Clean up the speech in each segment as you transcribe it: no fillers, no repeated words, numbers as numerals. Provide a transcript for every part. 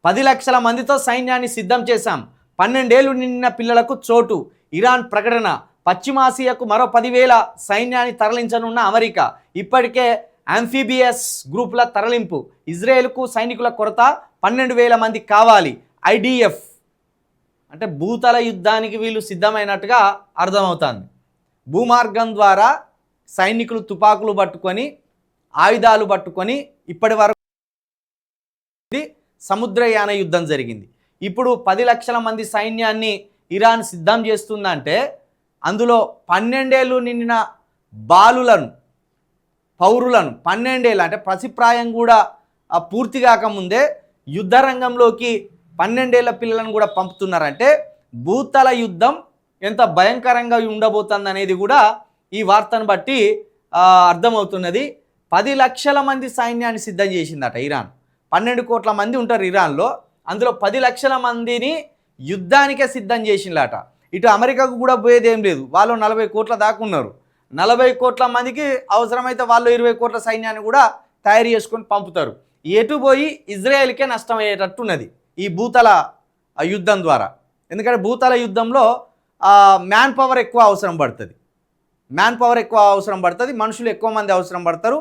10 లక్షల మందితో సైన్యాన్ని సిద్ధం చేశాం. 12 ఏళ్లు నిండిన పిల్లలకు చోటు. ఇరాన్ ప్రకటన. పశ్చిమాసియాకు మరో 10,000 సైన్యాన్ని తరలించనున్న అమెరికా. ఇప్పటికే ఆంఫీబియస్ గ్రూపుల తరలింపు. ఇజ్రాయెల్కు సైనికుల కొరత. 12,000 మంది కావాలి. ఐడిఎఫ్ అంటే భూతల యుద్ధానికి వీళ్ళు సిద్ధమైనట్టుగా అర్థమవుతుంది. భూమార్గం ద్వారా సైనికులు తుపాకులు పట్టుకొని ఆయుధాలు పట్టుకొని ఇప్పటి వరకు సముద్రయాన యుద్ధం జరిగింది. ఇప్పుడు 10 లక్షల మంది సైన్యాన్ని ఇరాన్ సిద్ధం చేస్తుందంటే అందులో 12 ఏళ్ళు నిండిన బాలులను పౌరులను 12 ఏళ్ళు అంటే పసిప్రాయం కూడా పూర్తి కాకముందే యుద్ధ రంగంలోకి 12 ఏళ్ల పిల్లలను కూడా పంపుతున్నారంటే భూతల యుద్ధం ఎంత భయంకరంగా ఉండబోతుంది అనేది కూడా ఈ వార్తను బట్టి అర్థమవుతున్నది. 10 లక్షల మంది సైన్యాన్ని సిద్ధం చేసిందట ఇరాన్. 12 కోట్ల మంది ఉంటారు ఇరాన్లో, అందులో 10 లక్షల మందిని యుద్ధానికే సిద్ధం చేసిందట. ఇటు అమెరికాకు కూడా పోయేది ఏం లేదు, వాళ్ళు 40 కోట్ల దాకా ఉన్నారు. 40 కోట్ల మందికి అవసరమైతే వాళ్ళు 20 కోట్ల సైన్యాన్ని కూడా తయారు చేసుకొని పంపుతారు. ఎటు పోయి ఇజ్రాయెల్కే నష్టం అయ్యేటట్టున్నది ఈ భూతల యుద్ధం ద్వారా. ఎందుకంటే భూతల యుద్ధంలో మ్యాన్ పవర్ ఎక్కువ అవసరం పడుతుంది, మనుషులు ఎక్కువ మంది అవసరం పడతారు.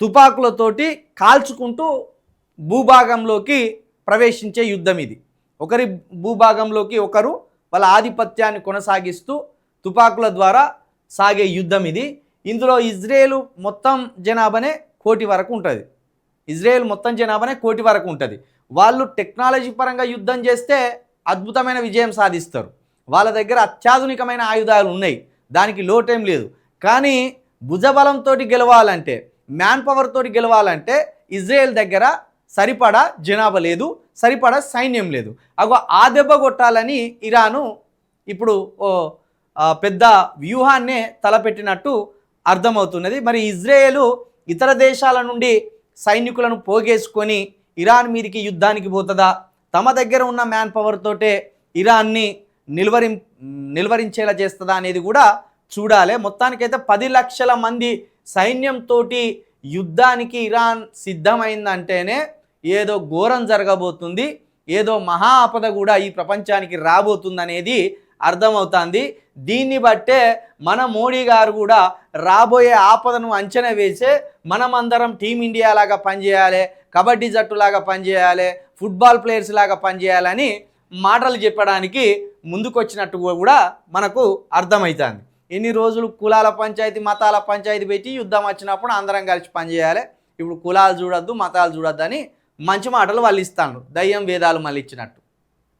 తుపాకులతోటి కాల్చుకుంటూ భూభాగంలోకి ప్రవేశించే యుద్ధం ఇది. ఒకరి భూభాగంలోకి ఒకరు వాళ్ళ ఆధిపత్యాన్ని కొనసాగిస్తూ తుపాకుల ద్వారా సాగే యుద్ధం ఇది. ఇందులో ఇజ్రాయేల్ మొత్తం జనాభానే 1 కోటి వరకు ఉంటుంది. వాళ్ళు టెక్నాలజీ పరంగా యుద్ధం చేస్తే అద్భుతమైన విజయం సాధిస్తారు. వాళ్ళ దగ్గర అత్యాధునికమైన ఆయుధాలు ఉన్నాయి, దానికి లోటేం లేదు. కానీ భుజబలంతో గెలవాలంటే, మ్యాన్ పవర్ తోటి గెలవాలంటే ఇజ్రాయెల్ దగ్గర సరిపడా జనాభా లేదు, సరిపడా సైన్యం లేదు. ఆ దెబ్బ కొట్టాలని ఇరాను ఇప్పుడు పెద్ద వ్యూహాన్నే తలపెట్టినట్టు అర్థమవుతున్నది. మరి ఇజ్రాయేలు ఇతర దేశాల నుండి సైనికులను పోగేసుకొని ఇరాన్ మీదికి యుద్ధానికి పోతుందా, తమ దగ్గర ఉన్న మ్యాన్ పవర్ తోటే ఇరాన్ని నిలువరించేలా చేస్తుందా అనేది కూడా చూడాలి. మొత్తానికైతే 10 లక్షల మంది సైన్యంతో యుద్ధానికి ఇరాన్ సిద్ధమైందంటేనే ఏదో ఘోరం జరగబోతుంది, ఏదో మహా ఆపద కూడా ఈ ప్రపంచానికి రాబోతుందనేది అర్థమవుతుంది. దీన్ని బట్టే మన మోడీ గారు కూడా రాబోయే ఆపదను అంచనా వేసే మనమందరం టీమిండియా లాగా పనిచేయాలి, కబడ్డీ జట్టులాగా పనిచేయాలి, ఫుట్బాల్ ప్లేయర్స్ లాగా పనిచేయాలని మాటలు చెప్పడానికి ముందుకొచ్చినట్టు కూడా మనకు అర్థమవుతుంది. ఎన్ని రోజులు కులాల పంచాయతీ మతాల పంచాయతీ పెట్టి యుద్ధం వచ్చినప్పుడు అందరం కలిసి పనిచేయాలి, ఇప్పుడు కులాలు చూడొద్దు మతాలు చూడొద్దు అని మంచి మాటలు వాళ్ళు ఇస్తాను, దయ్యం వేదాలు మళ్ళీ ఇచ్చినట్టు.